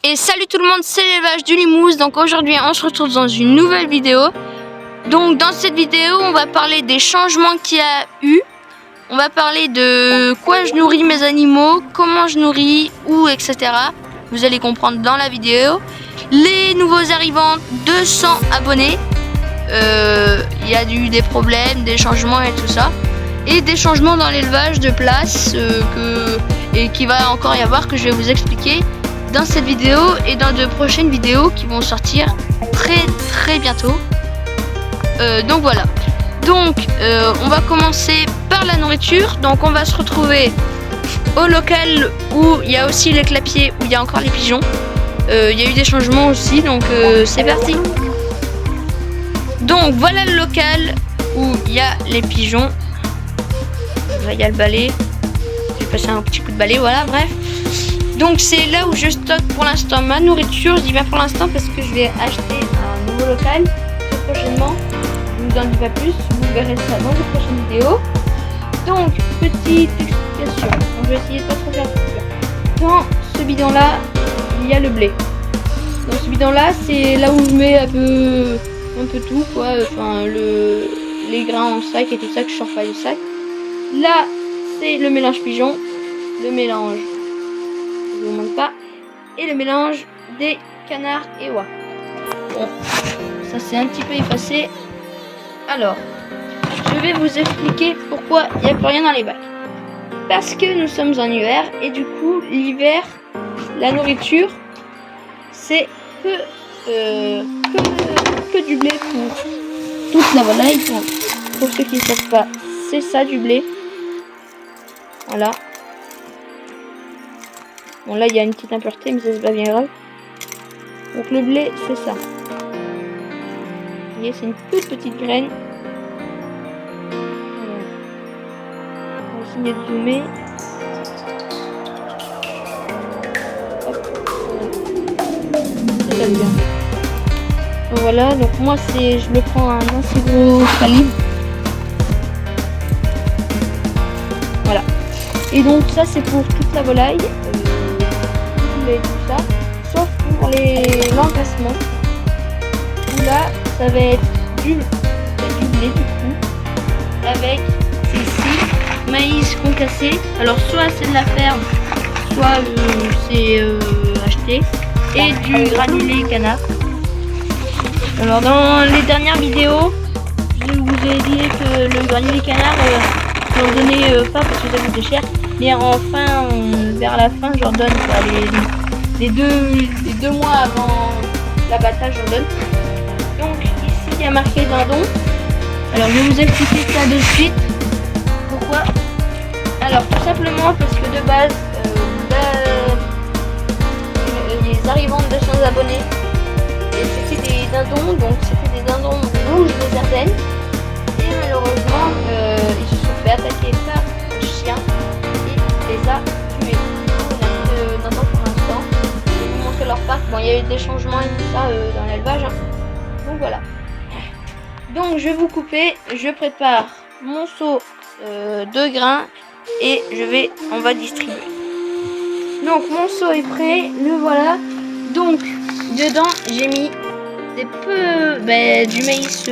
Et salut tout le monde, c'est l'élevage du Limousin. Donc aujourd'hui on se retrouve dans une nouvelle vidéo. Donc dans cette vidéo on va parler des changements qu'il y a eu. On va parler de quoi je nourris mes animaux, comment je nourris, où, etc. Vous allez comprendre dans la vidéo. Les nouveaux arrivants, 200 abonnés. Il y a eu des problèmes, des changements et tout ça. Et des changements dans l'élevage de place et qui va encore y avoir, que je vais vous expliquer dans cette vidéo et dans de prochaines vidéos qui vont sortir très bientôt. Donc voilà. Donc on va commencer par la nourriture. Donc on va se retrouver au local où il y a aussi les clapiers, où il y a encore les pigeons. Il y a eu des changements aussi, donc c'est parti. Donc voilà le local où il y a les pigeons. Là il y a le balai. J'ai passé un petit coup de balai, voilà, bref. Donc c'est là où je stocke pour l'instant ma nourriture. Je dis bien pour l'instant parce que je vais acheter un nouveau local très prochainement. Je ne vous en dis pas plus, vous verrez ça dans les prochaines vidéos. Donc petite explication, donc, je vais essayer de pas trop faire de. Dans ce bidon là, il y a le blé. Dans ce bidon là, c'est là où je mets un peu tout quoi, enfin les grains en sac et tout ça que je sors pas du sac. Là c'est le mélange pigeon, le mélange, je vous montre pas, et le mélange des canards et oies. Bon, ça c'est un petit peu effacé. Alors, je vais vous expliquer pourquoi il n'y a plus rien dans les bacs. Parce que nous sommes en hiver et du coup l'hiver, la nourriture c'est que du blé pour toute la volaille. Pour ceux qui ne savent pas, c'est ça du blé. Voilà. Bon là il y a une petite impureté mais ça c'est pas bien grave. Donc le blé c'est ça. Vous voyez, c'est une toute petite graine. On va essayer de zoomer. Hop. Ça bien. Donc voilà, donc moi je le prends à un assez gros calibre. Voilà. Et donc ça c'est pour toute la volaille, et tout ça, sauf pour l'encassement. Là ça va être du blé du coup, avec ici maïs concassé. Alors soit c'est de la ferme, soit c'est acheté, et du granulé canard. Alors dans les dernières vidéos, je vous ai dit que le granulé canard, je n'en donnais pas parce que ça coûtait cher, mais enfin vers la fin j'en donne quoi, les deux mois avant l'abattage j'en donne. Donc ici il y a marqué dindon. Alors je vais vous expliquer ça de suite. Pourquoi? Alors tout simplement parce que de base les arrivants de 200 abonnés, c'était des dindons, donc c'était des dindons rouges des Ardennes. Et malheureusement ils se sont fait attaquer par un chien et il les a tués. On a mis de dindons pour l'instant. Je vais vous montrer leur parc. Bon, il y a eu des changements et tout ça dans l'élevage. Donc voilà. Donc je vais vous couper. Je prépare mon seau de grains et on va distribuer. Donc mon seau est prêt. Le voilà. Donc dedans j'ai mis du maïs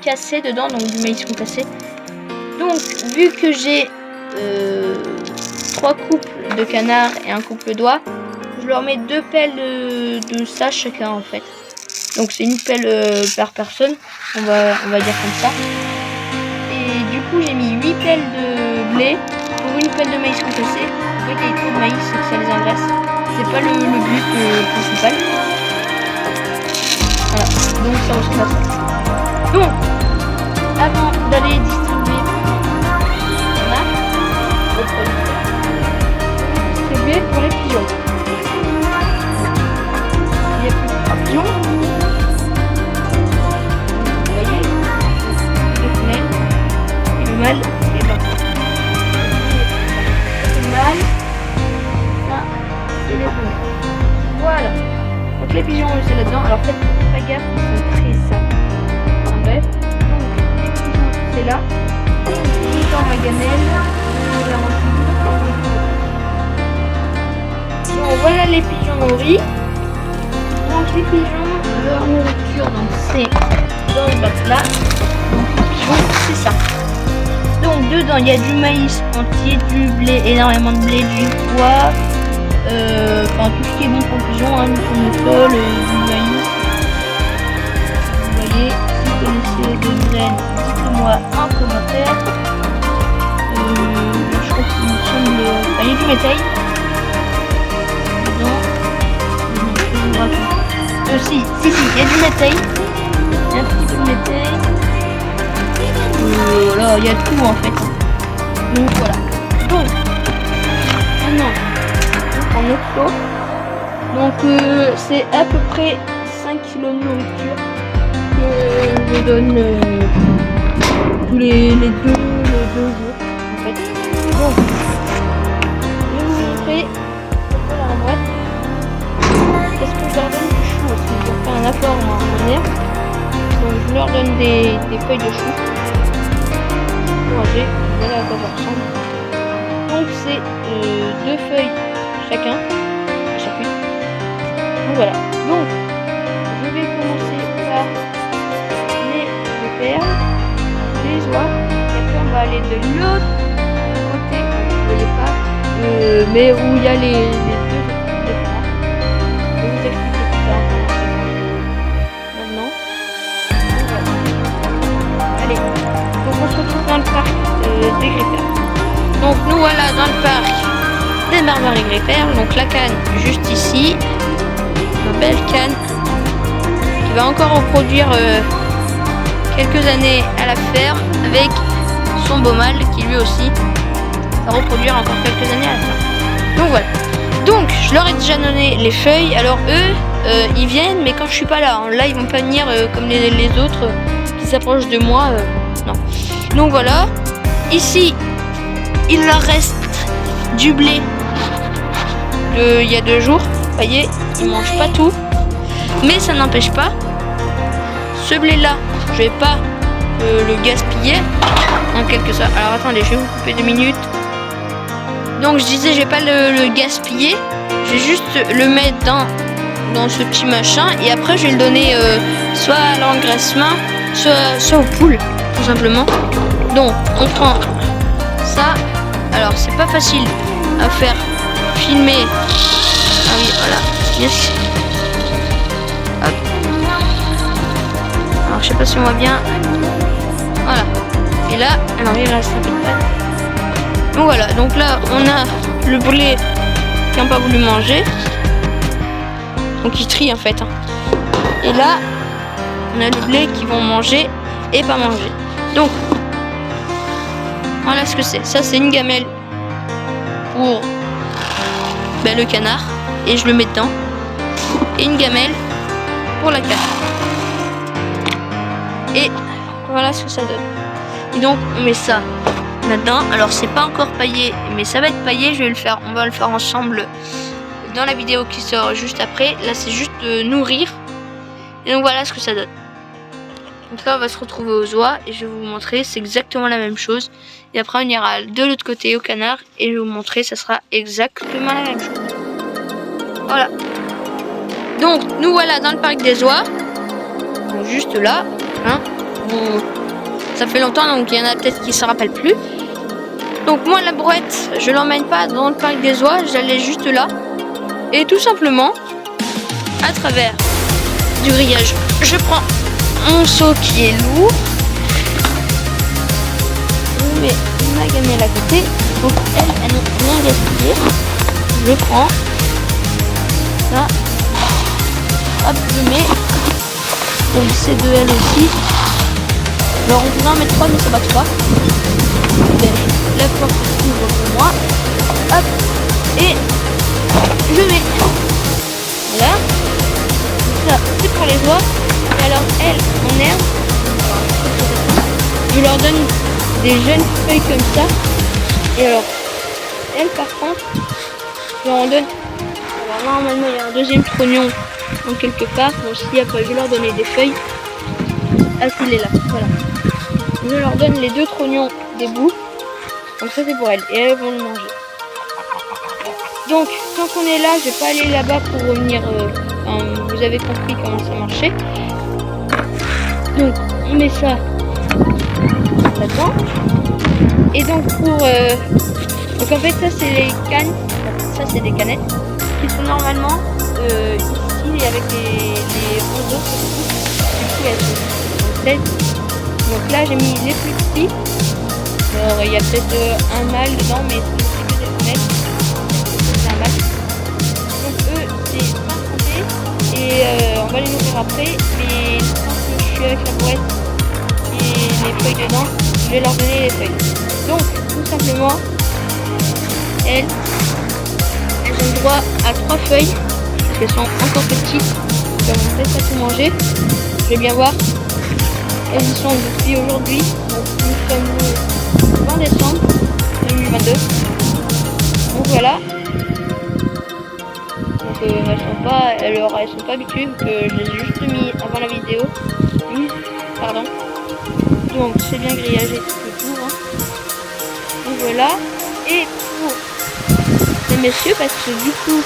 cassé dedans, donc du maïs concassé. Donc vu que j'ai 3 couples de canards et un couple d'oies, je leur mets 2 pelles de ça chacun en fait. Donc c'est une pelle par personne, on va dire comme ça. Et du coup j'ai mis 8 pelles de blé pour une pelle de maïs concassé. En fait il y a trop de maïs et que ça les engraisse. C'est pas le but principal. Voilà, donc ça ressemble à ça. Donc, avant d'aller distribuer au producteur, distribuer pour les pigeons. Il y a plus de 3 pigeons. Vous voyez, le femelle et le mâle est là. Le mâle, ça, c'est les femelles. Voilà. Donc les pigeons c'est là-dedans. Alors faites pas gaffe, ils sont très simples. En bref, donc les pigeons c'est là. Dans ma gamelle. Donc voilà les pigeons nourris. les pigeons, leur nourriture, donc c'est dans le bac là. Donc les pigeons, c'est ça. Donc dedans il y a du maïs entier, du blé, énormément de blé, du pois, enfin tout ce qui est bon pour les pigeons, hein, du tournesol, du maïs. Vous voyez, si vous connaissez des graines, dites-moi en commentaire. Je crois qu'il me semble, il y a du bétail. Si, il y a du bétail. Il y a un petit peu de bétail. Voilà, il y a tout en fait. Donc voilà. Donc, maintenant, on prend notre lot. Donc, c'est à peu près 5 kg de nourriture que je donne tous les deux jours en fait. Donc, je vais vous montrer la boîte. Parce que je leur donne du chou aussi. Je leur fais un apport en herbe. Donc je leur donne des feuilles de chou. Fourragées. Voilà à quoi ça ressemble. Donc c'est 2 feuilles chacun. Chacune. Donc voilà. Donc je vais commencer par les perles, les oies. Et après on va aller de l'autre côté. Vous ne voyez pas. Mais où il y a les deux. Je vais vous expliquer tout ça maintenant. Voilà. Allez, donc on se retrouve dans le parc des griffeurs. Donc nous voilà dans le parc des barbares et griffeurs. Donc la canne juste ici, une belle canne qui va encore reproduire quelques années à la ferme avec son beau mâle qui lui aussi va reproduire encore quelques années à la ferme. Donc voilà. Donc, je leur ai déjà donné les feuilles. Alors eux, ils viennent, mais quand je suis pas là. Hein. Là, ils vont pas venir comme les autres qui s'approchent de moi. Non. Donc voilà. Ici, il leur reste du blé il y a 2 jours. Vous voyez, ils mangent pas tout. Mais ça n'empêche pas. Ce blé-là, je vais pas le gaspiller en quelque sorte. Alors attendez, je vais vous couper 2 minutes. Donc je disais, je vais pas le gaspiller, je vais juste le mettre dans ce petit machin et après je vais le donner soit à l'engraissement, soit aux poules, tout simplement. Donc on prend ça. Alors c'est pas facile à faire filmer. Ah oui, voilà. Yes. Hop. Alors je sais pas si on voit bien. Voilà. Et là, alors il reste un peu de pâte. Donc voilà, donc là on a le blé qui n'a pas voulu manger. Donc ils trient en fait. Hein. Et là, on a le blé qui vont manger et pas manger. Donc, voilà ce que c'est. Ça c'est une gamelle pour le canard. Et je le mets dedans. Et une gamelle pour la canne. Et voilà ce que ça donne. Et donc on met ça là-dedans. Alors c'est pas encore paillé, mais ça va être paillé. On va le faire ensemble dans la vidéo qui sort juste après. Là c'est juste nourrir. Et donc voilà ce que ça donne. Donc là on va se retrouver aux oies et je vais vous montrer. C'est exactement la même chose. Et après on ira de l'autre côté au canard et je vais vous montrer. Ça sera exactement la même chose. Voilà. Donc nous voilà dans le parc des oies. Donc juste là. Hein. Ça fait longtemps donc il y en a peut-être qui ne se rappellent plus. Donc moi la brouette je l'emmène pas dans le parc des oies, j'allais juste là. Et tout simplement à travers du grillage, je prends mon seau qui est lourd. Je mets ma gamelle à côté. Donc elle n'a rien gaspillé. Je prends ça. Hop, je mets. Donc c'est de elle aussi. Alors on pourrait en mettre 3 mais ça marche pas. La porte s'ouvre pour moi. Hop. Et je mets. Voilà. Ça c'est pour les oies. Et alors elles en herbe. Je leur donne des jeunes feuilles comme ça. Et alors elles par contre, je leur en donne. Alors normalement il y a un deuxième trognon en quelque part. Donc si après je vais leur donner des feuilles. Ah s'il est là. Voilà. Je leur donne les 2 trognons des bouts. Donc ça c'est pour elles. Et elles vont le manger. Donc tant qu'on est là, je vais pas aller là-bas pour revenir. Vous avez compris comment ça marchait. Donc on met ça là-dedans. Et donc donc en fait ça c'est les cannes. Ça c'est des canettes qui sont normalement ici avec les 11 autres. Du coup elles sont 16. Donc là j'ai mis les plus petits. Alors il y a peut-être un mâle dedans, mais c'est que des femelles. C'est un mâle. Donc eux c'est 5 santé et on va les nourrir après. Mais quand je suis avec la boîte et les feuilles dedans, je vais leur donner les feuilles. Donc tout simplement elles ont droit à 3 feuilles parce qu'elles sont encore petites. Elles vont peut-être pas tout manger. Je vais bien voir. Elles y sont depuis aujourd'hui. Donc nous sommes le 20 décembre 2022. Donc voilà. Donc elles sont pas habituées que je les ai juste mis avant la vidéo. Pardon. Donc c'est bien grillagé tout autour. Donc voilà. Et pour les messieurs, parce que du coup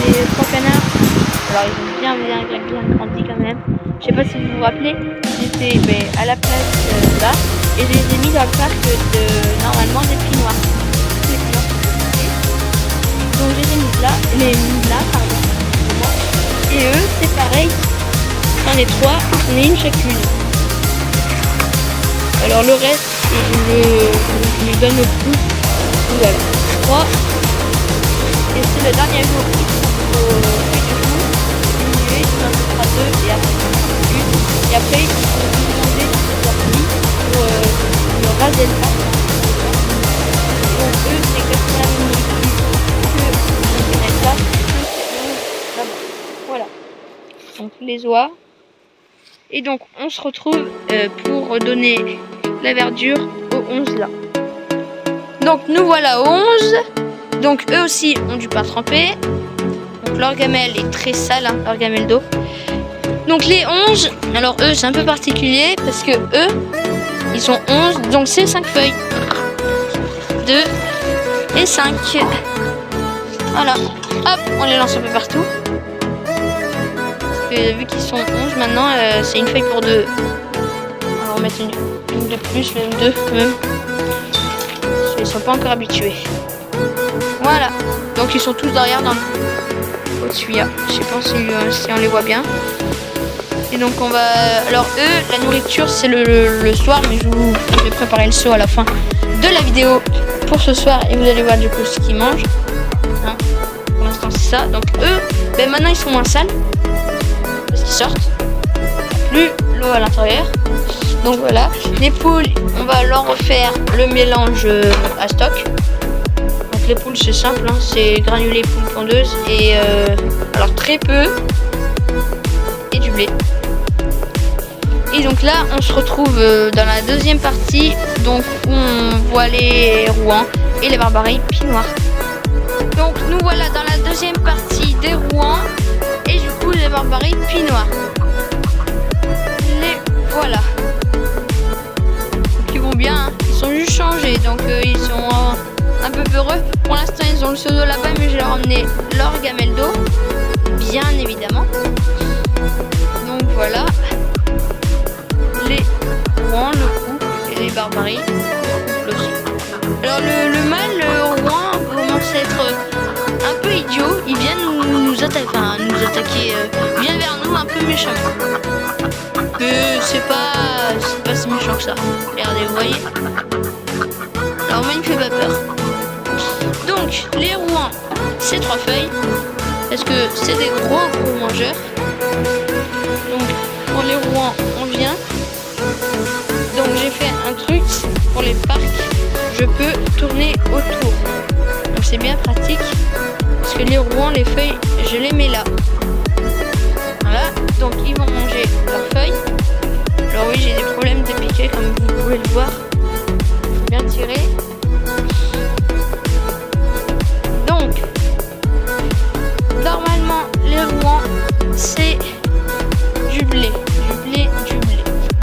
les 3 canards, alors ils ont bien grandi quand même. Je sais pas si vous vous rappelez, j'étais à la place là et je les ai mis dans le parc de normalement des pinoirs. Donc je les ai mis là, pardon. Et eux c'est pareil, j'en ai 3, j'en ai une chacune. Alors le reste, je lui donne le coup. Voilà, 3. Et c'est le dernier jour au diminuer, ça sera 2 et après 1. Et après, il faut demander pour le raser le parc. Donc eux, c'est exactement que les là. Voilà. Donc les oies. Et donc on se retrouve pour donner la verdure aux 11 là. Donc nous voilà aux 11. Donc eux aussi ont du pain trempé. Donc leur gamelle est très sale, hein, leur gamelle d'eau. Donc les 11, alors eux c'est un peu particulier parce que eux, ils sont 11, donc c'est 5 feuilles. 2 et 5. Voilà. Hop, on les lance un peu partout. Et vu qu'ils sont 11 maintenant, c'est une feuille pour 2. On va en mettre une de plus, même 2 même. Ils sont pas encore habitués. Voilà. Donc ils sont tous derrière dans le tuyau. Je sais pas si on les voit bien. Et donc on va... Alors eux, la nourriture c'est le soir, mais je vais préparer le saut à la fin de la vidéo pour ce soir. Et vous allez voir du coup ce qu'ils mangent. Hein, pour l'instant c'est ça. Donc eux, maintenant ils sont moins sales. Parce qu'ils sortent. Plus l'eau à l'intérieur. Donc voilà. Les poules, on va leur refaire le mélange à stock. Donc les poules c'est simple, hein, c'est granulé poules pondeuses et alors très peu et du blé. Et donc là on se retrouve dans la deuxième partie, donc où on voit les Rouens et les Barbaries pinoirs. Donc nous voilà dans la deuxième partie des Rouens et du coup les Barbaries pinoirs. Les voilà. Donc ils vont bien, hein. Ils sont juste changés, donc ils sont un peu peureux. Pour l'instant ils ont le pseudo là-bas, mais je leur ai emmené leur gamelle d'eau, bien évidemment. Donc voilà. Les Rouens, le couple et les Barbaries, le couple aussi. Alors le mâle Rouen commence à être un peu idiot. Il vient nous attaquer, il vient vers nous un peu méchamment. Mais c'est pas si méchant que ça. Regardez, vous voyez. Alors moi il me fait pas peur. Donc les Rouens, c'est 3 feuilles. Parce que c'est des gros mangeurs. Donc pour les Rouens, on vient. Donc j'ai fait un truc pour les parcs, je peux tourner autour. Donc c'est bien pratique parce que les Rouens, les feuilles, je les mets là. Voilà, donc ils vont manger leurs feuilles. Alors oui, j'ai des problèmes de piquet comme vous pouvez le voir. Bien tiré. Donc normalement les Rouens c'est du blé.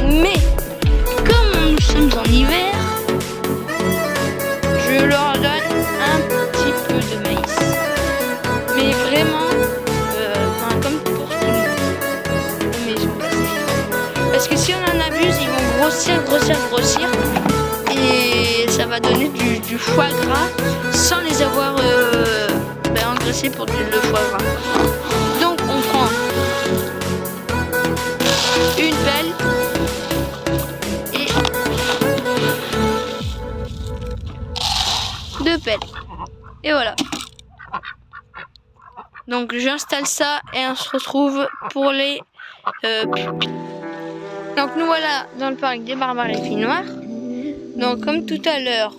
Mais comme nous sommes en hiver, je leur donne un petit peu de maïs. grossir. Et ça va donner du foie gras sans les avoir engraissés pour le foie gras. Donc on prend une pelle et 2 pelles. Et voilà. Donc j'installe ça et on se retrouve pour les donc nous voilà dans le parc des barbares et filles noires. Donc comme tout à l'heure,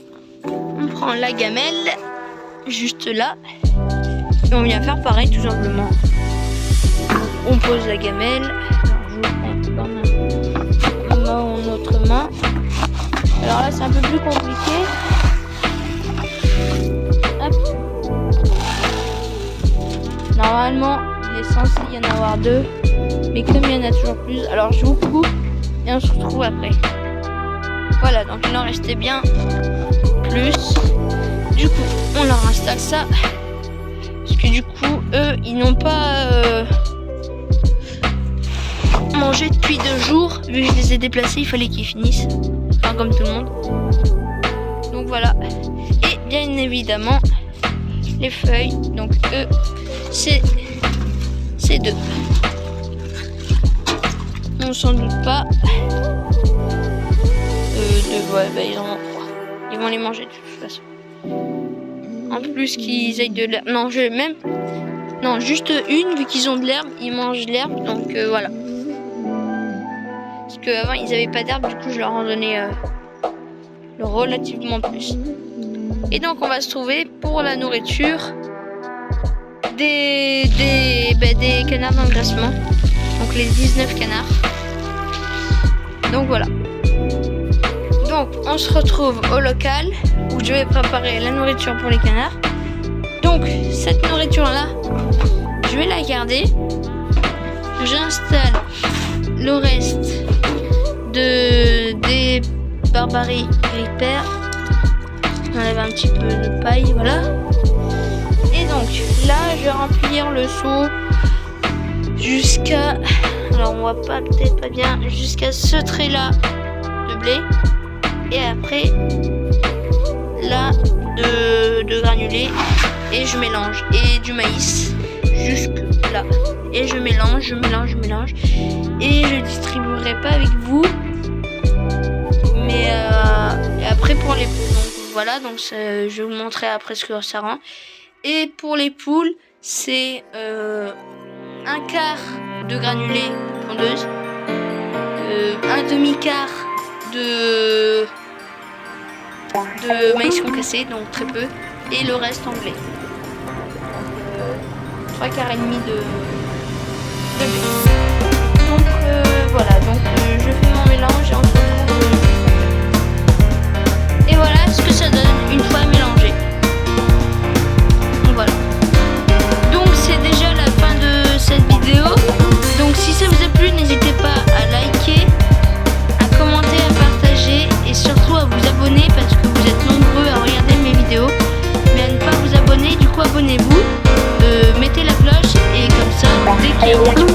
on prend la gamelle juste là et on vient faire pareil tout simplement. On pose la gamelle. Alors, je vous prends dans notre main. Alors là c'est un peu plus compliqué. Hop. Normalement il est censé y en avoir 2, mais comme il y en a toujours plus, alors je vous coupe et on se retrouve après. Voilà, donc il en restait bien plus. Du coup, on leur installe ça. Parce que du coup, eux, ils n'ont pas mangé depuis 2 jours. Vu que je les ai déplacés, il fallait qu'ils finissent. Enfin, comme tout le monde. Donc voilà. Et bien évidemment, les feuilles. Donc eux, c'est 2. On s'en doute pas. Ils en ont 3. Ils vont les manger de toute façon. En plus qu'ils aillent de l'herbe. Non, non, juste une, vu qu'ils ont de l'herbe, ils mangent l'herbe, donc voilà. Parce qu'avant ils n'avaient pas d'herbe, du coup je leur en donnais relativement plus. Et donc on va se trouver pour la nourriture des canards d'engraissement. Donc les 19 canards. Donc voilà. Donc on se retrouve au local où je vais préparer la nourriture pour les canards. Donc cette nourriture là, je vais la garder. J'installe le reste des barbaries Reaper. J'enlève un petit peu de paille, voilà. Et donc là je vais remplir le seau jusqu'à, alors on voit pas, peut-être pas bien, jusqu'à ce trait là de blé. Et après là de granulés et je mélange, et du maïs jusque là, et je mélange et je distribuerai pas avec vous, mais et après pour les poules, donc voilà, donc je vais vous montrer après ce que ça rend. Et pour les poules c'est un quart de granulés pondeuse, un demi-quart de maïs concassé, donc très peu, et le reste en blé. 3 quarts et demi de blé. Donc voilà, donc je fais mon mélange et on se retrouve. Et voilà ce que ça donne une fois mélangé. Donc voilà. Donc c'est déjà la fin de cette vidéo. Donc si ça vous a plu, n'hésitez pas à liker, à commenter, à partager et surtout à vous abonner, parce que vous êtes nombreux à regarder mes vidéos mais à ne pas vous abonner. Du coup abonnez-vous, mettez la cloche, et comme ça dès qu'il y a